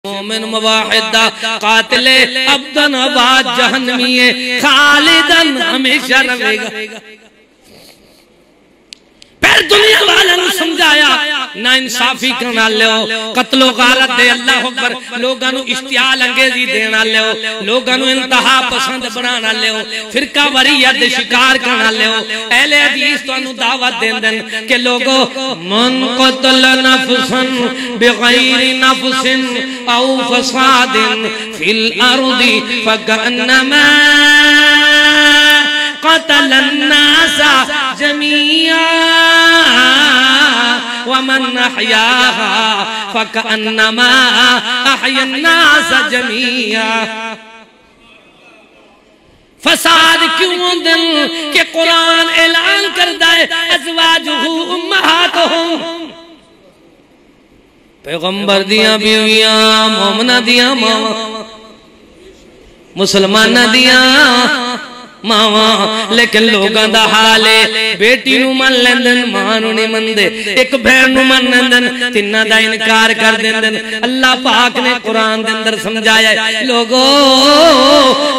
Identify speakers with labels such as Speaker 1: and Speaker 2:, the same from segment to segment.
Speaker 1: مومن مواحد دا قاتل ابدن آباد جہنمی خالدن ہمیشہ رہے گا. پھر دنیا والوں سمجھایا نا انصافی کرنا لیو قتل و غارت دے اللہ اکبر لوگاں نو اشتعال انگیزی دینا لیو لوگاں نو انتہا پسند بنانا لیو فرقہ وریت دے شکار کرنا لیو. اہل حدیث تو انو دعوت دین دن کہ لوگو من قتل نفسا بغیر نفس او فساد فی الارض فکأنما قتل الناس جميعا ومن احیاها فکأنما احیا الناس جميعا. فساد کیوں دن کہ قرآن اعلان کردہ ہے ازواجہ امہاتہم پیغمبر دیاں بیویاں مومنہ دیاں ماں مسلمانہ دیاں ماں لیکن لوگاں دا حالے بیٹی نو من لیندن ماں نو نہیں من دے ایک بہن نو من لیندن تینہ دا انکار کر دیندن. اللہ پاک نے قرآن دے اندر سمجھایا ہے لوگو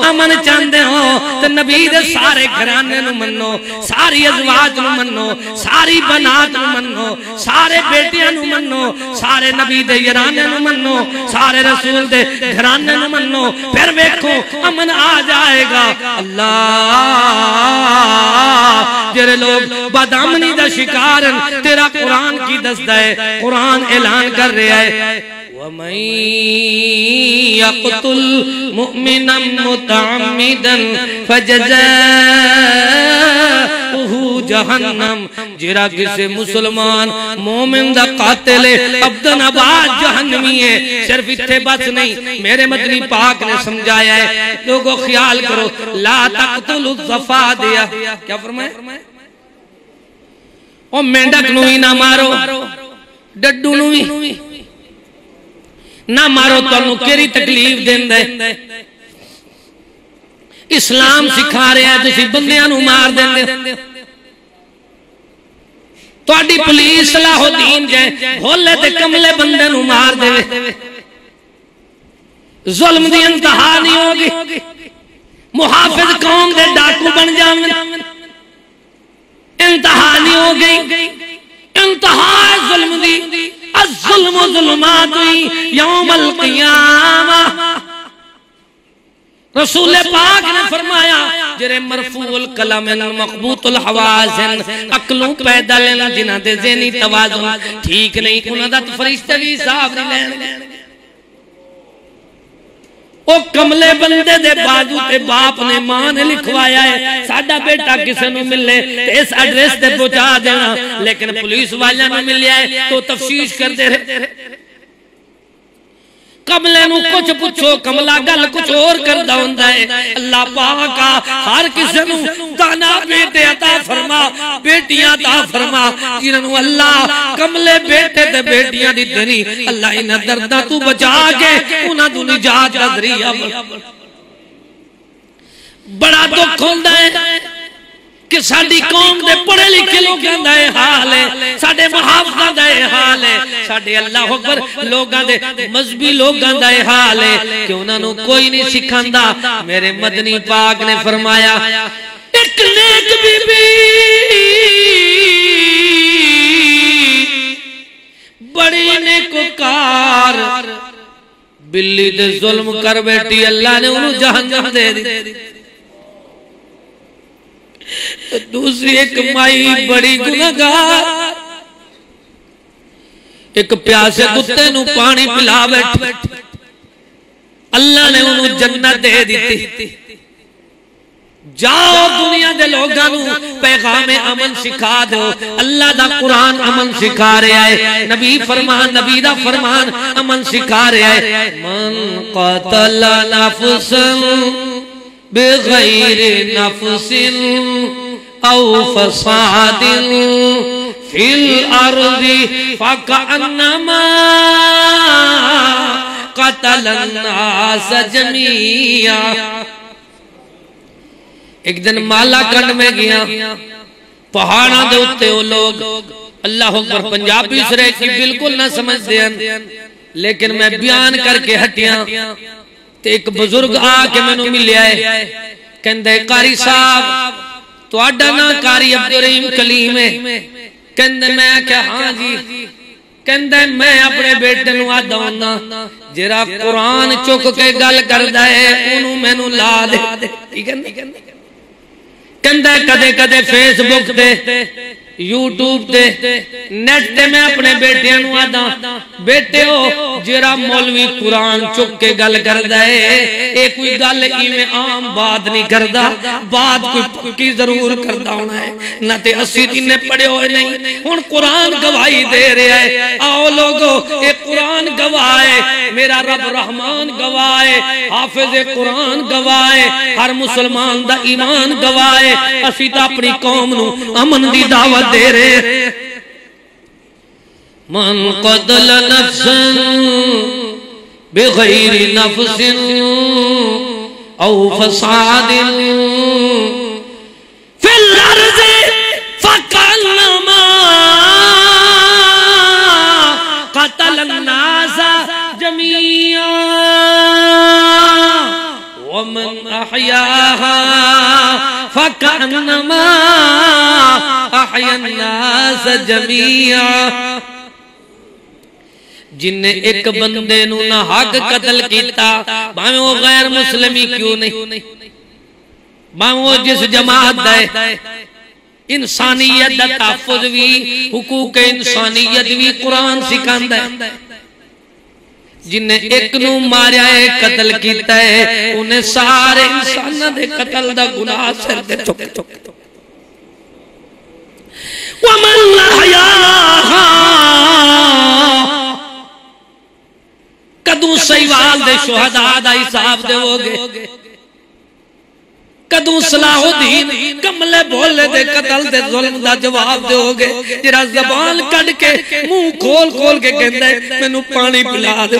Speaker 1: امن چاندے ہو تو نبی دے سارے گھرانے نو منو ساری ازواج نو منو ساری بنات نو منو سارے بیٹیاں نو منو سارے نبی دے یرانے نو منو سارے رسول دے گھرانے نو منو پھر ویکھو امن آ جائے گا. اللہ جرے لوگ بدامنی دا شکارن تیرا قرآن کی دستہ ہے قرآن اعلان کر رہے ہے وَمَن يَقْتُلْ مُؤْمِنًا مُتَعَمِّدًا فَجَزَاؤُهُ جہنم. جرا کسے مسلمان مومن دا قاتل ابدن آباد جہنمی ہے. صرف اتھے بس نہیں میرے مدنی پاک نے سمجھایا ہے لوگوں خیال کرو لا تقتلوا الضفادع کیا فرمائے او مینڈک نوی نہ مارو ڈڈو نوی نہ مارو تو انہوں کیری تکلیف دین دے. اسلام سکھا رہے ہیں جسی بندیاں نو مار دین دے تو اڈی پولیس صلاح الدین جائے ہولے تے کملے بندے نو مار دے ظلم دی انتہا نہیں ہوگی. محافظ قوم دے ڈاکو بن جاویں انتہا نہیں ہوگی. انتہا ظلم دی الظلم ظلمات یوم القیامہ. رسول پاک نے فرمایا جرے مرفوع القلم مقبوط الحوازن عقلوں پیدا لینا جنہ دے ذہنی توازن ٹھیک نہیں انہاں دا تو فرشتے بھی صاحب نہیں لین. او کملے بندے دے بازو تے باپ نے ماں نے لکھوایا ہے ساڈا بیٹا کسے نو ملے اس ایڈریس تے پہنچا دینا لیکن پولیس والیاں نو ملیا ہے تو تفتیش کر دے رہے. کملے نو کچھ پوچھو کملا گل کچھ اور کردہ ہوندہ ہے. اللہ پاکا ہر کسی نو دانا بیٹے عطا فرما بیٹیاں عطا فرما جنہوں اللہ کملے بیٹے دے بیٹیاں دی دنی اللہ انہ دردہ تو بچا کے انہ دو نجات کا ذریعہ بڑا دکھ ہوندہ ہے کہ ساڑی قوم دے پڑھے لکھے لوگاں دا حال ہے ساڑے محافظہ دا حال ہے ساڑے اللہ اکبر لوگاں دے مذہبی لوگاں دا حال ہے کہ انہوں نے کوئی نہیں سکھاندہ. میرے مدنی پاک نے فرمایا ایک نیک بی بی بڑی نیکوکار بلی دے ظلم کر بیٹی اللہ نے انہوں جہنم دے دی. دوسری ایک مائی بڑی گناہگار ایک پیاسے کتے نو پانی پلا بیٹھ اللہ نے انہوں جنت دے دیتی. جاؤ دنیا دے لوگانو پیغام امن سکھا دو. اللہ دا قرآن امن سکھا رہا ہے نبی فرمان نبی دا فرمان امن سکھا رہا ہے. من قتل نفسا بغیر نفس او فساد فی الارض فکأنما قتل الناس جميعا. ایک دن مالا کنڈ میں گیا پہاڑاں دے اتے وہ لوگ اللہ اکبر پنجابی سرے کی بالکل نہ سمجھ دیں لیکن میں بیان کر کے ہٹیاں تے ایک بزرگ آ کے میں نے ملیا ہے کہندے قاری صاحب تو آڈا نا قاری عبدالرحیم کلیم ہے کہندے میں کہ ہاں جی کہندے میں اپنے بیٹے نو آدھا ہونا جرا قرآن چک کے گل کردہ ہے انہوں میں نو لا دے ٹھیک ہے کہندے کدے کدے فیس بک دے یوٹیوب دے نیٹ تے میں اپنے بیٹے نو آدھا بیٹے ہو جرا مولوی قرآن چک کے گل کردہ ہے ایک کوئی گل ایویں عام بات نہیں کردہ بات کوئی کی ضرور کردہ ہونا ہے نہ تے اسی دن پڑھے ہوئے نہیں ہن قرآن گواہی دے رہے ہیں آؤ لوگو ایک قرآن گواہ ہے میرا رب رحمان گواہ ہے حافظ قرآن گواہ ہے ہر مسلمان دا ایمان گواہ ہے اسی تا اپنی قوم نو امن دی دعوت دے رہے من قتل نفسا بغیر نفس او فساد فی الارض فکانما قتل الناس جميعا ومن احیاها فکانما احیا الناس جميعا جن نے ایک بندے نو نہ حق قتل کیتا باہم وہ غیر مسلمی کیوں نہیں باہم وہ جس جماعت دے انسانیت دا تحفظ بھی حقوق انسانیت بھی قرآن سکھاندہ ہے جن نے ایک نو ماریا ہے قتل کیتا ہے انہیں سارے انسانہ دے قتل دا گناہ سر دے چکے وَمَنْ أَحْيَاهَا کدوں سیوال دے شہداء دا حساب دے ہوگے کدوں صلاح الدین کملے بولے دے قتل دے ظلم دا جواب دے ہوگے جرا زبان کڑ کے منہ کھول کھول کے کہندے میں نو پانی پلا دے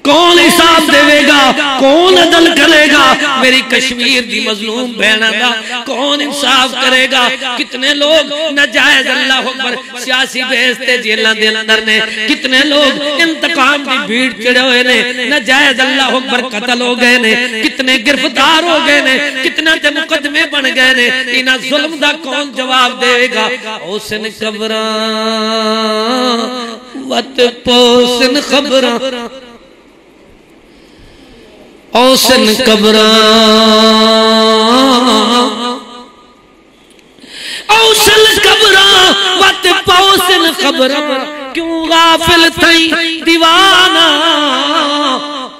Speaker 1: کون حساب دے گا کون عدل کرے گا میری کشمیر دی مظلوم بہنہ دا کون انصاف کرے گا کتنے لوگ نجائز اللہ اکبر سیاسی بیستے جیلہ دے اندر نے کتنے لوگ انتقام دی بھیڑ چڑھے ہوئے نے نجائز اللہ اکبر قتل ہو گئے نے کتنے گرفتار ہو گئے نے کتنے تے مقدمے بن گئے نے انہا ظلم دا کون جواب دے گا اوسن خبران وط پوسن خبران اوسن قبران اوسن قبران وط پوسن خبران کیوں غافل تھئی دیوانہ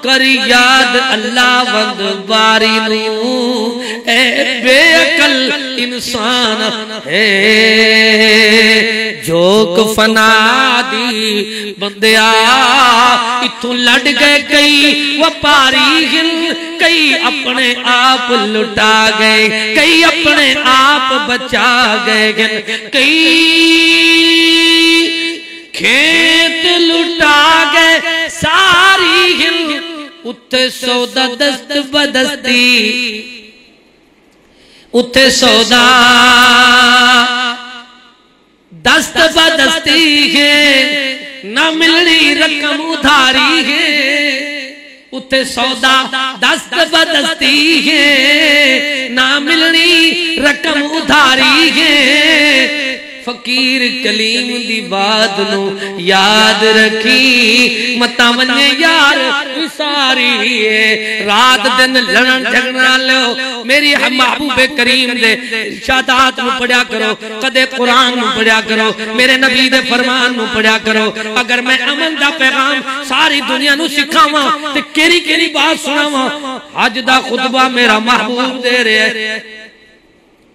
Speaker 1: کری یاد اللہ وند باری نو اے بے عقل انسان ہے جوک فنا دی بندیا اتھوں لڑ گئے کئی وپاری ہل کئی اپنے آپ لٹا گئے کئی اپنے آپ بچا گئے کئی کھیت لٹا گئے ساری ہل اتھے سودا دست بدستی اتھے سودا دست بدستی ہے نہ ملنی رقم ادھاری ہے اتھے سودا دست بدستی ہے نہ ملنی رقم ادھاری ہے فقیر کلیم دی بات نو یاد رکھی متا مننے یار ساری ہے رات دن لڑن جھگنا لو میری محبوب کریم دے ارشادات نو پڑھیا کرو قدے قرآن نو پڑھیا کرو میرے نبی دے فرمان نو پڑھیا کرو اگر میں امن دا پیغام ساری دنیا نو سکھاواں تے کیری کیری بات سناواں حج دا خطبہ میرا محبوب دے رہے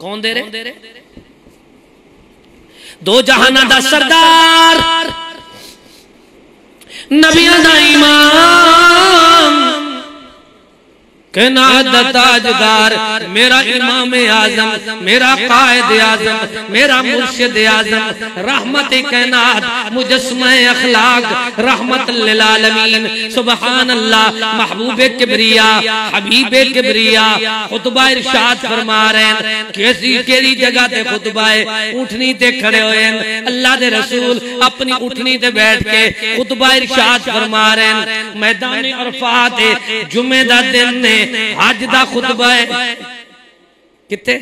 Speaker 1: کون دے رہے دو جہانہ دا سردار نبیہ دا امام کائنات دا تاجدار میرا امام اعظم میرا قائد اعظم میرا مرشد اعظم رحمت کائنات مجسمہ اخلاق رحمت للعالمین سبحان اللہ محبوب کبریا حبیب کبریا خطبہ ارشاد فرما رہے ہیں کیسی کیری جگہ تے خطبہ اٹھنی تے کھڑے ہوئے ہیں اللہ دے رسول اپنی اٹھنی تے بیٹھ کے خطبہ ارشاد فرما رہے ہیں میدان عرفات جمعہ دا دن نے حج دا خطبہ ہے کتے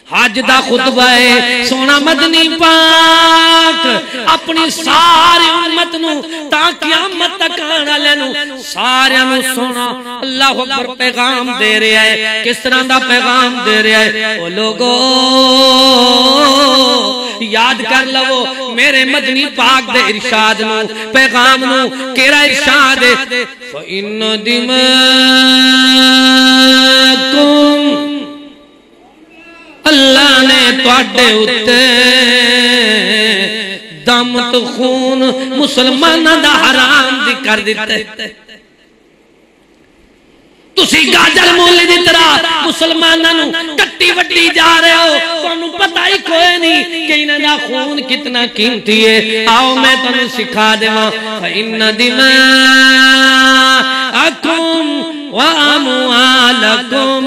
Speaker 1: حج دا خطبہ ہے سونا مدنی پاک اپنی ساری امت نو تا قیامت تک آنا لینو سارے نو سونا اللہ اکبر پیغام دے رہے ہیں کس طرح دا پیغام دے رہے ہیں او لوگو یاد کر لو میرے مدنی پاک دے ارشاد نو پیغام نو کیرا ارشاد ہے فَإِنَّ دِمَاءَكُمْ اللہ نے تواڈے اُتے دم تو خون مسلمانہ دا حرام دی کر دیتے تسی گاجر مولی دی طرح مسلمانہ نو کٹی وٹی جا رہے ہو تو انہوں پتہ ہی کوئی نہیں کہ انہوں دا خون کتنا قیمتی ہے آؤ میں تنہوں سکھا دے ماں فَإِنَّ دِمَاءَكُمْ وَأَمْوَالَكُمْ